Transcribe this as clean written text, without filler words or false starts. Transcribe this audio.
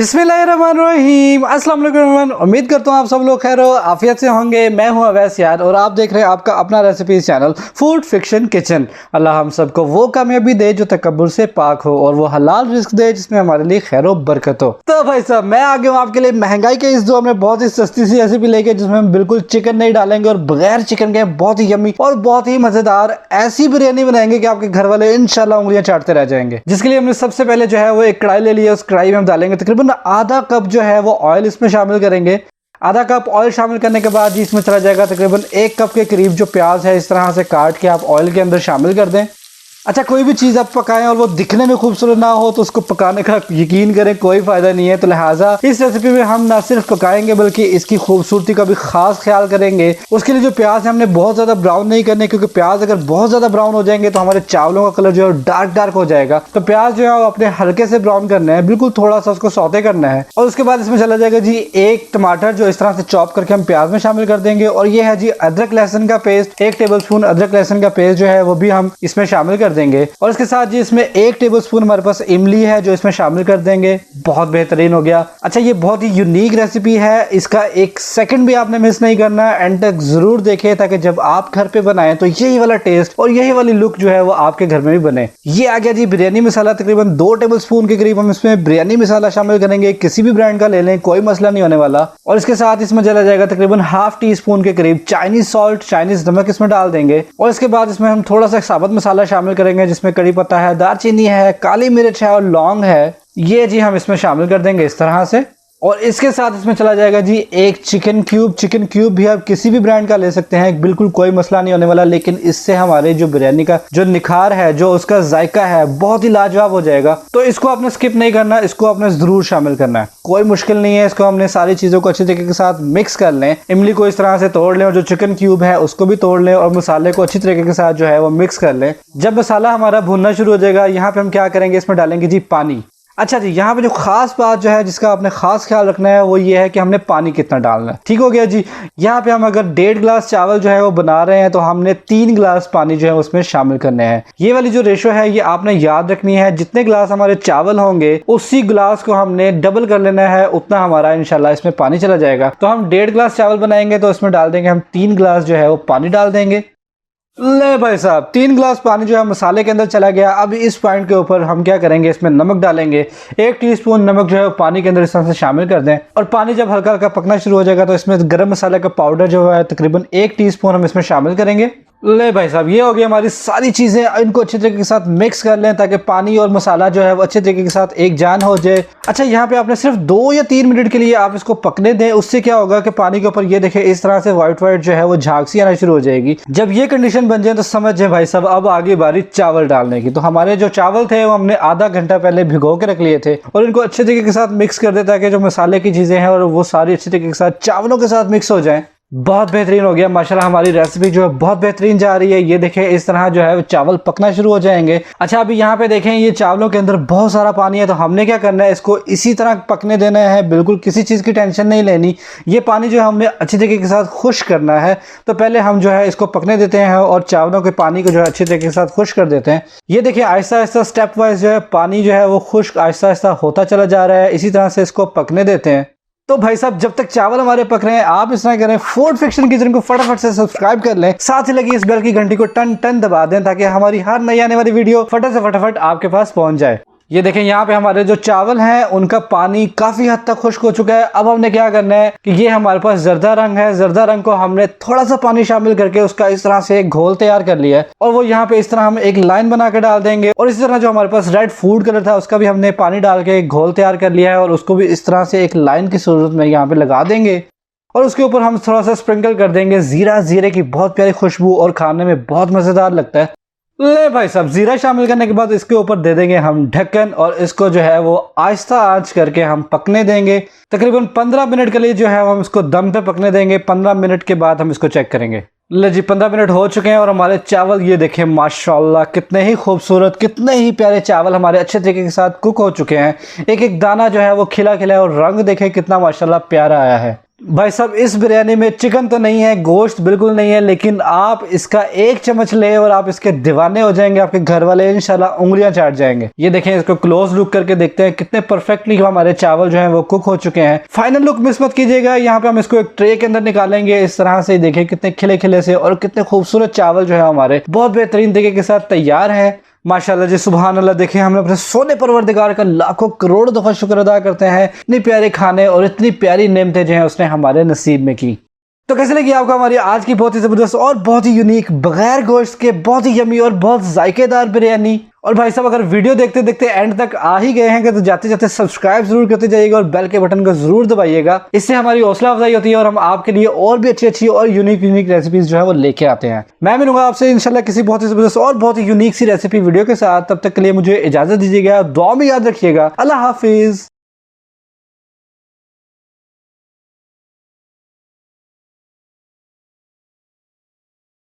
बिस्मिल्लाहिर्रहमानिर्रहीम। अस्सलाम वालेकुम। उम्मीद करता हूँ आप सब लोग खैर आफियत से होंगे। मैं हूँ अवैस यार और आप देख रहे हैं आपका अपना recipe channel food fiction kitchen. Allah हम सबको वो कामयाबी दे जो तकब्बुर से पाक हो और वो हलाल रिस्क दे जिसमें हमारे लिए खैर व बरकत हो। तो भाई साहब मैं आ गया हूँ आपके लिए महंगाई के इस दौर में बहुत ही सस्ती सी रेसिपी लेके जिसमें हम बिल्कुल चिकन नहीं डालेंगे और बगैर चिकन के बहुत ही यम्मी और बहुत ही मजेदार ऐसी बिरयानी बनाएंगे कि आपके घर वाले इंशाल्लाह उंगलियां चाटते रह जाएंगे। जिसके लिए हमने सबसे पहले जो है वो एक कढ़ाई ले लिया। उस कढ़ाई में हम डालेंगे तकरीबन आधा कप जो है वो ऑयल इसमें शामिल करेंगे। आधा कप ऑयल शामिल करने के बाद जी इसमें चला जाएगा तकरीबन 1 कप के करीब जो प्याज है इस तरह से काट के आप ऑयल के अंदर शामिल कर दें। अच्छा, कोई भी चीज़ आप पकाएं और वो दिखने में खूबसूरत ना हो तो उसको पकाने का यकीन करें कोई फ़ायदा नहीं है। तो लिहाजा इस रेसिपी में हम ना सिर्फ पकाएंगे बल्कि इसकी खूबसूरती का भी खास ख्याल करेंगे। उसके लिए जो प्याज है हमने बहुत ज़्यादा ब्राउन नहीं करने, क्योंकि प्याज अगर बहुत ज़्यादा ब्राउन हो जाएंगे तो हमारे चावलों का कलर जो है डार्क डार्क हो जाएगा। तो प्याज जो है वो अपने हल्के से ब्राउन करना है, बिल्कुल थोड़ा सा उसको सौते करना है। और उसके बाद इसमें चला जाएगा जी 1 टमाटर जो इस तरह से चॉप करके हम प्याज में शामिल कर देंगे। और ये है जी अदरक लहसुन का पेस्ट, 1 टेबल स्पून अदरक लहसुन का पेस्ट जो है वो भी हम इसमें शामिल कर देंगे। और इसके साथ जी इसमें 1 टेबलस्पून हमारे पास इमली है जो इसमें शामिल कर देंगे। बहुत बेहतरीन हो गया। अच्छा, ये बहुत ही यूनिक रेसिपी है, इसका 1 सेकंड भी आपने मिस नहीं करना है। एंड तक जरूर देखें ताकि जब आप घर पे बनाएं तो यही वाला टेस्ट और यही वाली लुक जो है वो आपके घर में भी बने। ये आ गया जी बिरयानी मसाला, तकरीबन 2 टेबलस्पून के करीब हम इसमें बिरयानी मसाला शामिल करेंगे। किसी भी ब्रांड का ले लें, कोई मसला नहीं होने वाला। और इसके साथ इसमें चला जाएगा तकरीबन ½ टीस्पून के करीब चाइनीज सॉल्ट, चाइनीज नमक इसमें डाल देंगे। और इसके बाद इसमें हम थोड़ा सा साबुत मसाला शामिल करेंगे जिसमें कड़ी पत्ता है, दालचीनी है, काली मिर्च है और लौंग है। ये जी हम इसमें शामिल कर देंगे इस तरह से। और इसके साथ इसमें चला जाएगा जी 1 चिकन क्यूब। चिकन क्यूब भी आप किसी भी ब्रांड का ले सकते हैं, बिल्कुल कोई मसला नहीं होने वाला। लेकिन इससे हमारे जो बिरयानी का जो निखार है, जो उसका जायका है, बहुत ही लाजवाब हो जाएगा। तो इसको आपने स्किप नहीं करना, इसको आपने जरूर शामिल करना है। कोई मुश्किल नहीं है। इसको हमने सारी चीजों को अच्छी तरीके के साथ मिक्स कर लें। इमली को इस तरह से तोड़ लें और जो चिकन क्यूब है उसको भी तोड़ लें और मसाले को अच्छी तरीके के साथ जो है वो मिक्स कर लें। जब मसाला हमारा भुनना शुरू हो जाएगा, यहाँ पे हम क्या करेंगे, इसमें डालेंगे जी पानी। अच्छा जी, यहाँ पे जो खास बात जो है जिसका आपने खास ख्याल रखना है वो ये है कि हमने पानी कितना डालना है। ठीक हो गया जी। यहाँ पे हम अगर 1.5 गिलास चावल जो है वो बना रहे हैं तो हमने 3 गिलास पानी जो है उसमें शामिल करने हैं। ये वाली जो रेशो है ये आपने याद रखनी है। जितने गिलास हमारे चावल होंगे उसी गिलास को हमने डबल कर लेना है, उतना हमारा इंशाल्लाह इसमें पानी चला जाएगा। तो हम 1.5 गिलास चावल बनाएंगे तो इसमें डाल देंगे हम 3 गिलास जो है वो पानी डाल देंगे। ले भाई साहब, 3 गिलास पानी जो है मसाले के अंदर चला गया। अब इस पॉइंट के ऊपर हम क्या करेंगे, इसमें नमक डालेंगे। 1 टीस्पून नमक जो है पानी के अंदर इस तरह से शामिल कर दें। और पानी जब हल्का हल्का पकना शुरू हो जाएगा तो इसमें गरम मसाले का पाउडर जो है तकरीबन 1 टीस्पून हम इसमें शामिल करेंगे। ले भाई साहब, ये हो गई हमारी सारी चीजें। इनको अच्छे तरीके के साथ मिक्स कर लें ताकि पानी और मसाला जो है वो अच्छे तरीके के साथ एक जान हो जाए। अच्छा, यहाँ पे आपने सिर्फ 2 या 3 मिनट के लिए आप इसको पकने दें। उससे क्या होगा कि पानी के ऊपर ये देखें इस तरह से व्हाइट व्हाइट जो है वो झाग सी आना शुरू हो जाएगी। जब ये कंडीशन बन जाए तो समझ जाए भाई साहब अब आगे बारी चावल डालने की। तो हमारे जो चावल थे वो हमने आधा घंटा पहले भिगो के रख लिए थे और इनको अच्छे तरीके के साथ मिक्स कर दे ताकि जो मसाले की चीजें हैं और वो सारी अच्छे तरीके के साथ चावलों के साथ मिक्स हो जाए। बहुत बेहतरीन हो गया माशाल्लाह। हमारी रेसिपी जो है बहुत बेहतरीन जा रही है। ये देखें इस तरह जो है चावल पकना शुरू हो जाएंगे। अच्छा, अभी यहाँ पे देखें ये चावलों के अंदर बहुत सारा पानी है। तो हमने क्या करना है, इसको इसी तरह पकने देना है, बिल्कुल किसी चीज़ की टेंशन नहीं लेनी। ये पानी जो है हमने अच्छी तरीके के साथ खुश करना है। तो पहले हम जो है इसको पकने देते हैं और चावलों के पानी को जो है अच्छी तरीके के साथ खुश कर देते हैं। ये देखिए आहिस्ता आहिस्ता स्टेप वाइज जो है पानी जो है वो खुश्क आहिस्ता आहिस्ता होता चला जा रहा है। इसी तरह से इसको पकने देते हैं। तो भाई साहब जब तक चावल हमारे पक रहे हैं आप इस तरह करें, फूड फिक्शन किचन को फटाफट से सब्सक्राइब कर लें, साथ ही लगी इस बेल की घंटी को टन टन दबा दें ताकि हमारी हर नई आने वाली वीडियो फटाफट आपके पास पहुंच जाए। ये देखें यहाँ पे हमारे जो चावल हैं उनका पानी काफी हद तक खुश्क हो चुका है। अब हमने क्या करना है कि ये हमारे पास जर्दा रंग है, जर्दा रंग को हमने थोड़ा सा पानी शामिल करके उसका इस तरह से एक घोल तैयार कर लिया है। और वो यहाँ पे इस तरह हम एक लाइन बना के डाल देंगे। और इसी तरह जो हमारे पास रेड फूड कलर था उसका भी हमने पानी डाल के एक घोल तैयार कर लिया है और उसको भी इस तरह से एक लाइन की सूरत में यहाँ पे लगा देंगे। और उसके ऊपर हम थोड़ा सा स्प्रिंकल कर देंगे जीरा। जीरे की बहुत प्यारी खुशबू और खाने में बहुत मजेदार लगता है। ले भाई साहब, जीरा शामिल करने के बाद इसके ऊपर दे देंगे हम ढक्कन और इसको जो है वो आहिस्ता आंच करके हम पकने देंगे। तकरीबन 15 मिनट के लिए जो है हम इसको दम पे पकने देंगे। 15 मिनट के बाद हम इसको चेक करेंगे। ले जी 15 मिनट हो चुके हैं और हमारे चावल ये देखें माशाल्लाह कितने ही खूबसूरत, कितने ही प्यारे चावल हमारे अच्छे तरीके के साथ कुक हो चुके हैं। एक एक दाना जो है वो खिला खिला और रंग देखें कितना माशाल्लाह प्यारा आया है। भाई साहब इस बिरयानी में चिकन तो नहीं है, गोश्त बिल्कुल नहीं है, लेकिन आप इसका एक चम्मच ले और आप इसके दीवाने हो जाएंगे। आपके घर वाले इंशाल्लाह उंगलियां चाट जाएंगे। ये देखें, इसको क्लोज लुक करके देखते हैं कितने परफेक्टली हमारे चावल जो है वो कुक हो चुके हैं। फाइनल लुक मिस मत कीजिएगा। यहाँ पे हम इसको एक ट्रे के अंदर निकालेंगे इस तरह से। देखें कितने खिले खिले से और कितने खूबसूरत चावल जो है हमारे बहुत बेहतरीन तरीके के साथ तैयार है। माशाल्लाह जी, सुभान अल्लाह। देखिए, हमने अपने सोने परवरदिगार का लाखों करोड़ दफा शुक्र अदा करते हैं, इतनी प्यारे खाने और इतनी प्यारी नेमतें जो हैं उसने हमारे नसीब में की। तो कैसे लगी आपको हमारी आज की बहुत ही जबरदस्त और बहुत ही यूनिक बगैर गोश्त के बहुत ही यमी और बहुत जायकेदार बिरयानी। और भाई साहब, अगर वीडियो देखते देखते एंड तक आ ही गए हैं तो जाते जाते सब्सक्राइब जरूर करते जाइएगा और बेल के बटन को जरूर दबाइएगा। इससे हमारी हौसला अफजाई होती है और हम आपके लिए और भी अच्छी अच्छी और यूनिक रेसिपीज जो है वो लेके आते हैं। मैं मिलूंगा आपसे इंशाल्लाह किसी बहुत ही जबरदस्त और बहुत ही यूनिक सी रेसिपी वीडियो के साथ। तब तक के लिए मुझे इजाजत दीजिएगा। दुआ में याद रखिएगा। अल्लाह हाफिज।